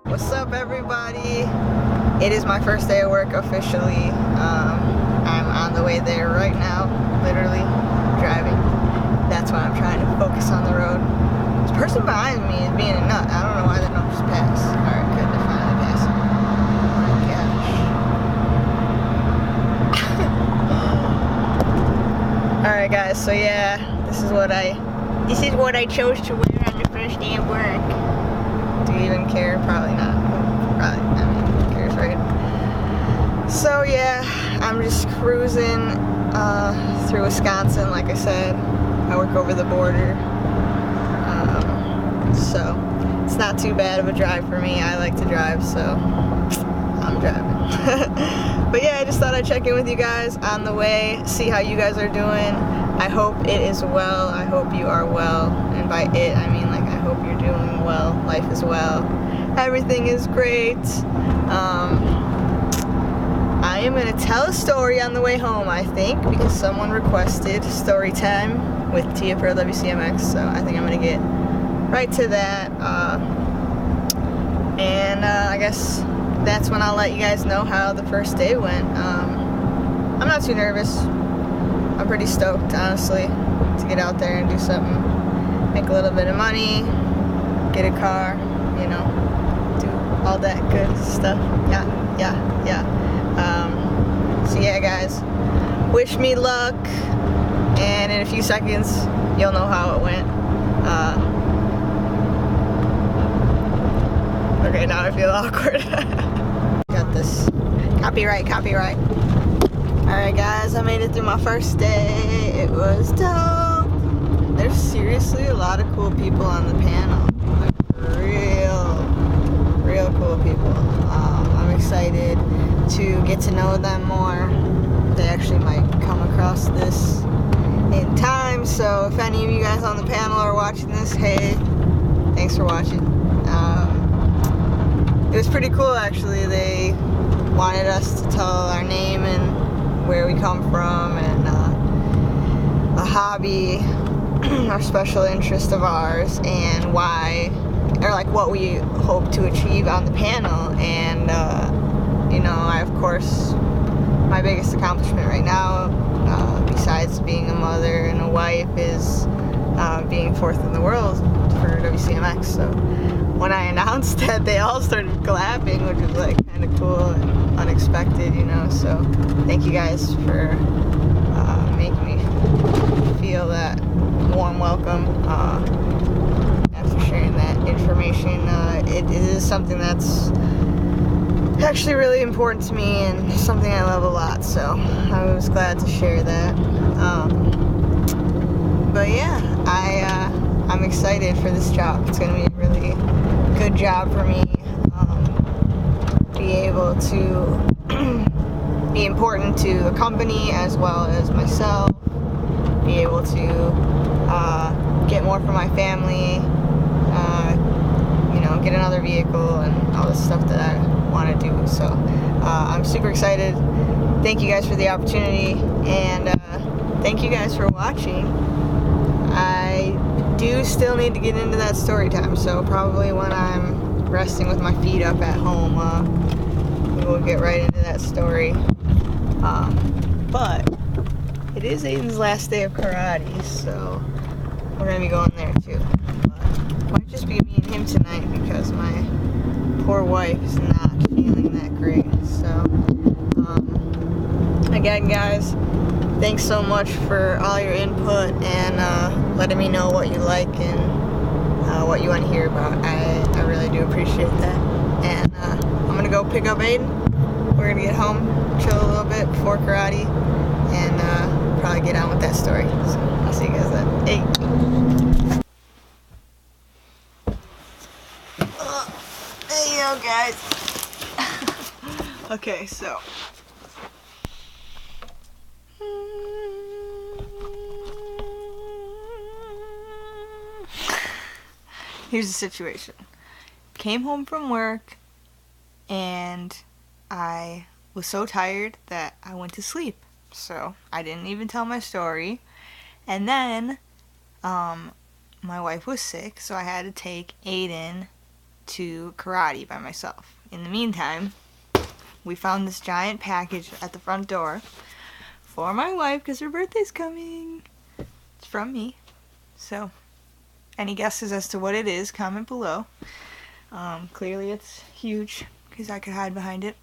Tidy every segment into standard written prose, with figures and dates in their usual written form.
What's up, everybody? It is my first day of work officially. I'm on the way there right now, literally driving. That's why I'm trying to focus on the road. This person behind me is being a nut. I don't know why they don't just pass. Alright, good, they're finally passing. Oh my gosh. Alright guys, so yeah, this is what I chose to wear on the first day of work. Do you even care? Probably not. Probably, I mean, who cares, right? So yeah, I'm just cruising through Wisconsin, like I said. I work over the border. So it's not too bad of a drive for me. I like to drive, so I'm driving. But yeah, I just thought I'd check in with you guys on the way, see how you guys are doing. I hope it is well. I hope you are well. And by it, I mean, like, I hope you're doing well. Life is well. Everything is great. I am going to tell a story on the way home, I think, because someone requested story time with Tia Pro WCMX. So I think I'm going to get right to that. I guess that's when I'll let you guys know how the first day went. I'm not too nervous. I'm pretty stoked, honestly, to get out there and do something, make a little bit of money, get a car, you know, do all that good stuff. Yeah. So yeah, guys, wish me luck, and in a few seconds, you'll know how it went. Okay, now I feel awkward. Got this. Copyright. Alright guys, I made it through my first day. It was dope. There's seriously a lot of cool people on the panel. Like real cool people. I'm excited to get to know them more. They actually might come across this in time, so if any of you guys on the panel are watching this, hey, thanks for watching. It was pretty cool, actually. They wanted us to tell our name and where we come from, and a hobby or special interest of ours, and why, or like what we hope to achieve on the panel. And you know, of course, my biggest accomplishment right now, besides being a mother and a wife, is being fourth in the world for WCMX. So when I announced that, they all started clapping, which was like kind of cool and unexpected, you know. So thank you guys for making me feel that warm welcome, and for sharing that information. It is something that's actually really important to me and something I love a lot, so I was glad to share that. But yeah, I'm excited for this job. It's going to be a really good job for me. Be able to be important to the company as well as myself. Be able to get more for my family. You know, get another vehicle and all this stuff that I want to do. So I'm super excited. Thank you guys for the opportunity, and thank you guys for watching. I do still need to get into that story time, so probably when I'm resting with my feet up at home, we will get right into that story. But it is Aiden's last day of karate, so we're going to be going there too. But it might just be me and him tonight because my poor wife is not feeling that great. So, again, guys, thanks so much for all your input and letting me know what you like and what you want to hear about. I really do appreciate that. And I'm going to go pick up Aiden. We're going to get home, chill a little bit before karate, and probably get on with that story. So I'll see you guys then. Hey. There you go, guys. Okay, so here's the situation. Came home from work and I was so tired that I went to sleep. So I didn't even tell my story. And then my wife was sick, so I had to take Aiden to karate by myself. In the meantime, we found this giant package at the front door for my wife because her birthday's coming. It's from me. So, any guesses as to what it is, comment below. Clearly it's huge because I could hide behind it.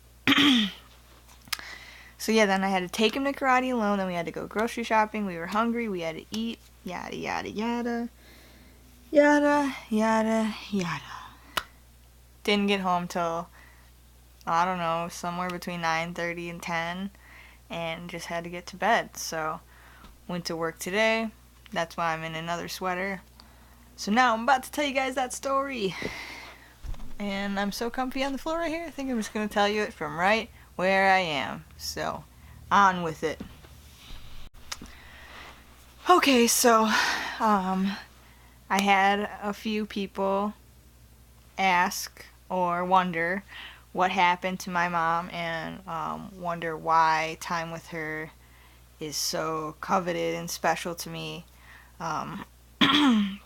So yeah, then I had to take him to karate alone, then we had to go grocery shopping, we were hungry, we had to eat, yada yada yada. Yada yada yada. Didn't get home till, I don't know, somewhere between 9:30 and 10, and just had to get to bed. So went to work today. That's why I'm in another sweater. So now I'm about to tell you guys that story. And I'm so comfy on the floor right here, I think I'm just going to tell you it from right where I am. So, on with it. Okay, so, I had a few people ask or wonder what happened to my mom and wonder why time with her is so coveted and special to me. And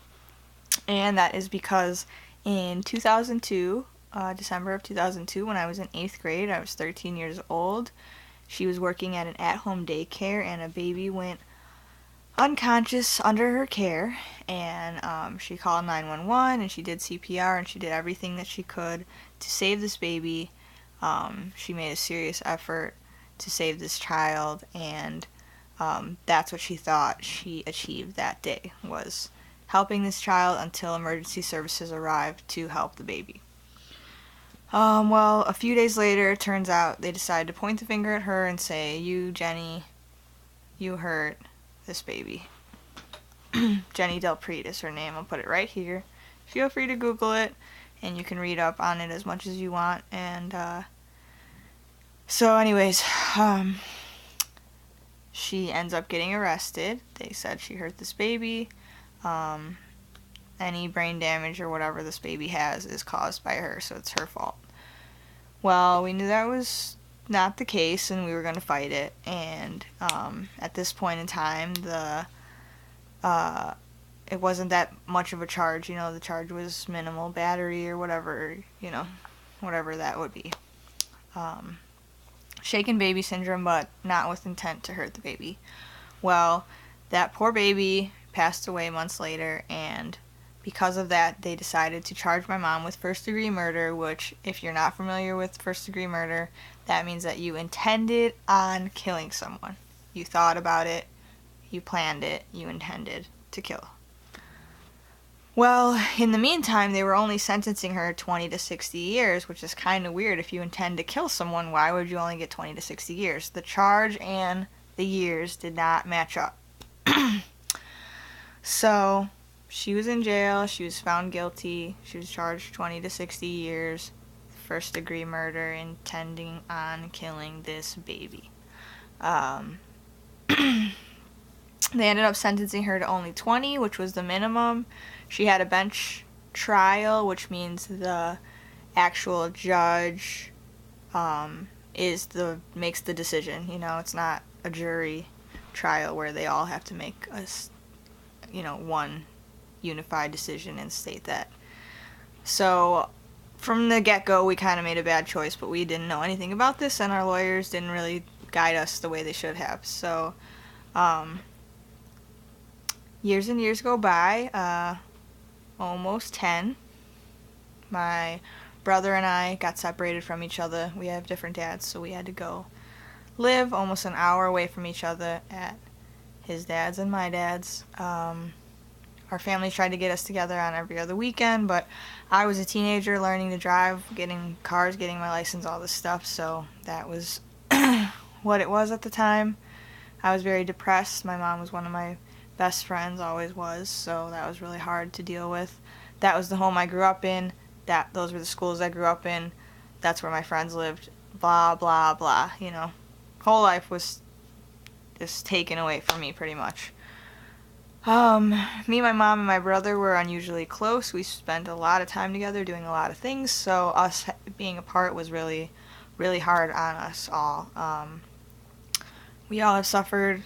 that is because in 2002, December of 2002, when I was in 8th grade, I was 13 years old. She was working at an at-home daycare, and a baby went unconscious under her care, and she called 911, and she did CPR, and she did everything that she could to save this baby. She made a serious effort to save this child, and that's what she thought she achieved that day, was helping this child until emergency services arrived to help the baby. Well, a few days later, it turns out they decided to point the finger at her and say, "You, Jenny, you hurt this baby." Jenny Delpreet is her name. I'll put it right here. Feel free to Google it, and you can read up on it as much as you want. And so anyways, she ends up getting arrested. They said she hurt this baby. Any brain damage or whatever this baby has is caused by her, so it's her fault. Well, we knew that was not the case, and we were going to fight it. And at this point in time, it wasn't that much of a charge. The charge was minimal battery or whatever, whatever that would be. Shaken baby syndrome, but not with intent to hurt the baby. Well, that poor baby passed away months later, and because of that, they decided to charge my mom with first-degree murder, which, if you're not familiar with first-degree murder, that means that you intended on killing someone. You thought about it, you planned it, you intended to kill. Well, in the meantime, they were only sentencing her 20 to 60 years, which is kind of weird. If you intend to kill someone, why would you only get 20 to 60 years? The charge and the years did not match up. So, she was in jail, she was found guilty, she was charged 20 to 60 years, first degree murder, intending on killing this baby. They ended up sentencing her to only 20, which was the minimum. She had a bench trial, which means the actual judge makes the decision. It's not a jury trial where they all have to make one unified decision and state that. So from the get-go, we kind of made a bad choice, but we didn't know anything about this, and our lawyers didn't really guide us the way they should have. So years and years go by, almost 10. My brother and I got separated from each other. We have different dads, so we had to go live almost an hour away from each other at his dad's and my dad's. Our family tried to get us together on every other weekend, but I was a teenager learning to drive, getting cars, getting my license, all this stuff, so that was what it was at the time. I was very depressed. My mom was one of my best friends, always was, so that was really hard to deal with. That was the home I grew up in. Those were the schools I grew up in. That's where my friends lived. Blah, blah, blah, Whole life was just taken away from me, pretty much. Me, my mom, and my brother were unusually close. We spent a lot of time together doing a lot of things, so us being apart was really, really hard on us all. We all have suffered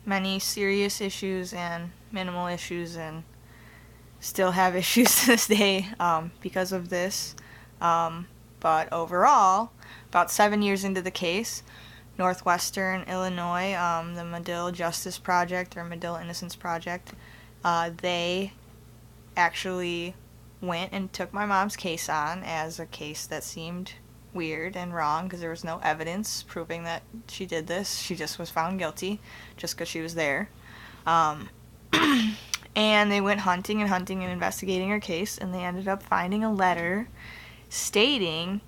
many serious issues and minimal issues, and still have issues to this day because of this. But overall, about 7 years into the case, Northwestern Illinois, the Medill Justice Project or Medill Innocence Project, they actually went and took my mom's case on as a case that seemed weird and wrong because there was no evidence proving that she did this. She just was found guilty just because she was there. And they went hunting and investigating her case, and they ended up finding a letter stating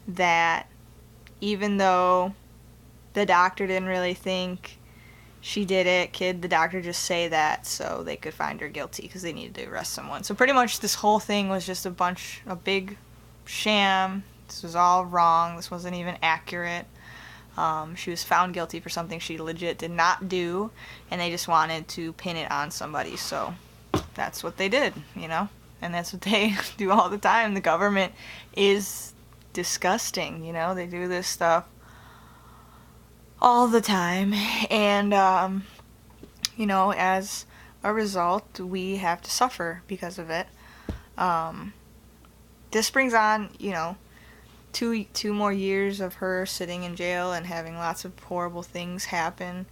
that even though the doctor didn't really think she did it, the doctor just say that so they could find her guilty because they needed to arrest someone. So pretty much this whole thing was just a big sham. This was all wrong. This wasn't even accurate. She was found guilty for something she legit did not do, and they just wanted to pin it on somebody. So that's what they did, you know? And that's what they do all the time. The government is disgusting, you know? They do this stuff all the time. And, you know, as a result, we have to suffer because of it. This brings on, you know, two more years of her sitting in jail and having lots of horrible things happen,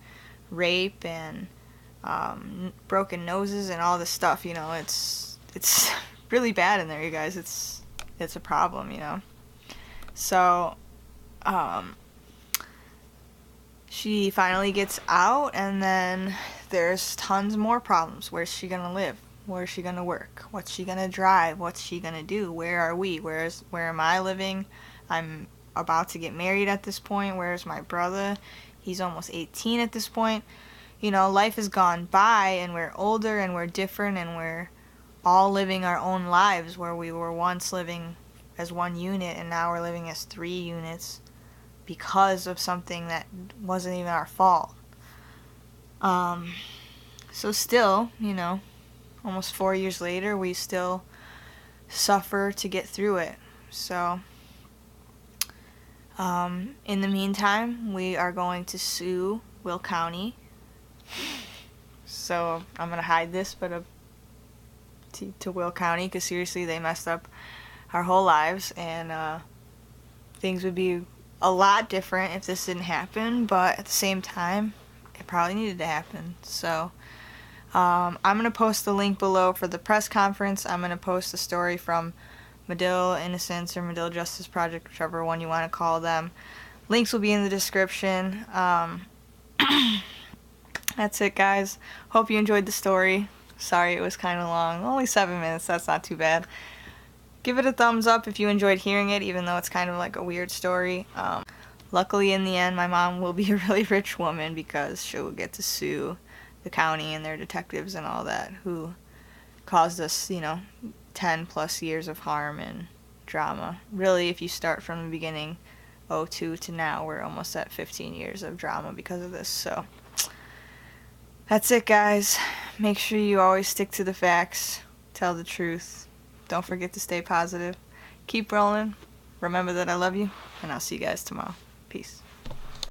rape and broken noses and all this stuff. You know, it's really bad in there, you guys. It's a problem, you know. So she finally gets out, and then there's tons more problems. Where's she gonna live? Where's she gonna work? What's she gonna drive? What's she gonna do? Where are we? Where am I living? I'm about to get married at this point. Where's my brother? He's almost 18 at this point. You know, life has gone by, and we're older, and we're different, and we're all living our own lives where we were once living as one unit, and now we're living as 3 units because of something that wasn't even our fault. So still, you know, almost 4 years later, we still suffer to get through it. So in the meantime, we are going to sue Will County. So I'm going to hide this, but to Will County, because seriously, they messed up our whole lives, and things would be a lot different if this didn't happen, but at the same time, it probably needed to happen. So I'm going to post the link below for the press conference. I'm going to post a story from Medill Innocence or Medill Justice Project, whichever one you want to call them. Links will be in the description. That's it, guys. Hope you enjoyed the story. Sorry it was kind of long. Only 7 minutes. That's not too bad. Give it a thumbs up if you enjoyed hearing it, even though it's kind of like a weird story. Luckily, in the end, my mom will be a really rich woman because she'll get to sue the county and their detectives and all that who caused us, you know, 10 plus years of harm and drama. Really, if you start from the beginning, 2002 to now, we're almost at 15 years of drama because of this. So that's it, guys. Make sure you always stick to the facts, tell the truth. Don't forget to stay positive. Keep rolling. Remember that I love you, and I'll see you guys tomorrow. Peace.